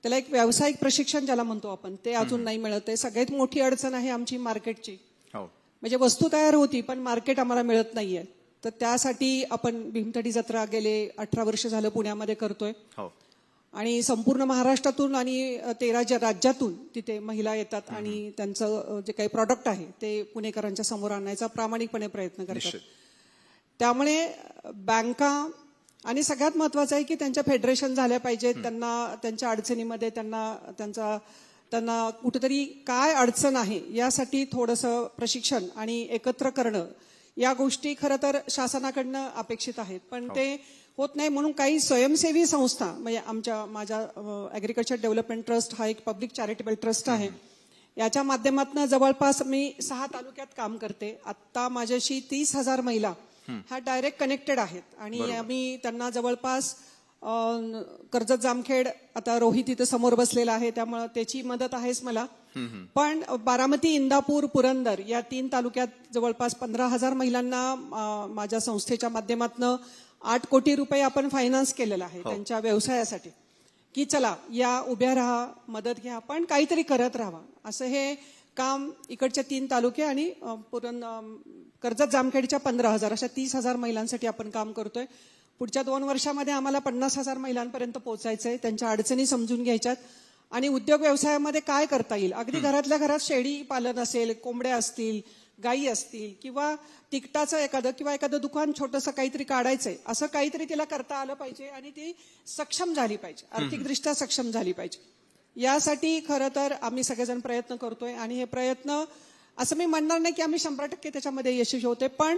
त्याला एक व्यावसायिक प्रशिक्षण ज्याला म्हणतो आपण ते अजून नाही मिळत आहे. सगळ्यात मोठी अडचण आहे आमची मार्केटची. म्हणजे वस्तू तयार होती पण मार्केट आम्हाला मिळत नाहीये. तर त्यासाठी आपण भीमथडी जत्रा गेले 18 वर्ष झालं पुण्यामध्ये करतोय. आणि संपूर्ण महाराष्ट्रातून आणि 13 राज्यातून तिथे महिला येतात आणि त्यांचं जे काही प्रॉडक्ट आहे ते पुणेकरांच्या समोर आणायचा प्रामाणिकपणे प्रयत्न करतात. त्यामुळे बँका आणि सगळ्यात महत्वाचं आहे की त्यांच्या फेडरेशन झाल्या पाहिजेत. त्यांना त्यांच्या अडचणीमध्ये त्यांना कुठेतरी काय अडचण आहे यासाठी थोडंसं प्रशिक्षण आणि एकत्र करणं या गोष्टी खरं तर शासनाकडनं अपेक्षित आहेत. पण ते होत नाही म्हणून काही स्वयंसेवी संस्था म्हणजे माझ्या ऍग्रीकल्चर डेव्हलपमेंट ट्रस्ट हा एक पब्लिक चॅरिटेबल ट्रस्ट आहे. याच्या माध्यमातून जवळपास मी 6 तालुक्यात काम करते. आता माझ्याशी 30,000 महिला ह्या डायरेक्ट कनेक्टेड आहेत आणि आम्ही त्यांना जवळपास कर्जत जामखेड आता रोहित इथं समोर बसलेला आहे त्यामुळे त्याची मदत आहेच मला. पण बारामती, इंदापूर, पुरंदर या 3 तालुक्यात जवळपास 15,000 महिलांना माझ्या संस्थेच्या माध्यमातून 8 कोटी रुपये आपण फायनान्स केलेला आहे त्यांच्या व्यवसायासाठी. की चला या उभ्या राहा, मदत घ्या, पण काहीतरी करत राहा असं हे काम इकडच्या 3 तालुके आणि कर्जत जामखेडच्या 15,000 अशा 30,000 महिलांसाठी आपण काम करतोय. पुढच्या 2 वर्षामध्ये आम्हाला 50,000 महिलांपर्यंत पोहोचायचंय. त्यांच्या अडचणी समजून घ्यायच्यात आणि उद्योग व्यवसायामध्ये काय करता येईल. अगदी घरातल्या घरात शेळी पालन असेल, कोंबड्या असतील, गायी असतील किंवा तिकटाचं एखादं दुकान छोटंसं काहीतरी काढायचंय असं काहीतरी तिला करता आलं पाहिजे आणि ती सक्षम झाली पाहिजे, आर्थिकदृष्ट्या सक्षम झाली पाहिजे. यासाठी खरं तर आम्ही सगळेजण प्रयत्न करतोय आणि हे प्रयत्न असं मी म्हणणार नाही की आम्ही 100% त्याच्यामध्ये यशस्वी होते. पण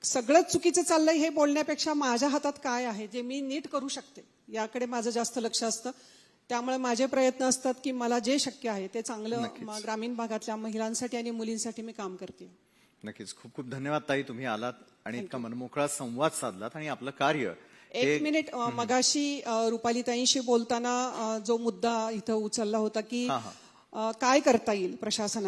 सगळंच चुकीचं चाललंय हे बोलण्यापेक्षा माझ्या हातात काय आहे जे मी नीट करू शकते याकडे माझं जास्त लक्ष असतं. त्यामुळे माझे प्रयत्न असतात की मला जे शक्य आहे ते चांगलं ग्रामीण भागातल्या महिलांसाठी आणि मुलींसाठी मी काम करते. नक्कीच. खूप खूप धन्यवाद ताई, तुम्ही आलात आणि इतका मनमोकळा संवाद साधलात आणि आपलं कार्य. एक मिनिट, मगाशी रुपालीताईंशी बोलताना जो मुद्दा इथं उचलला होता की काय करता येईल प्रशासनाला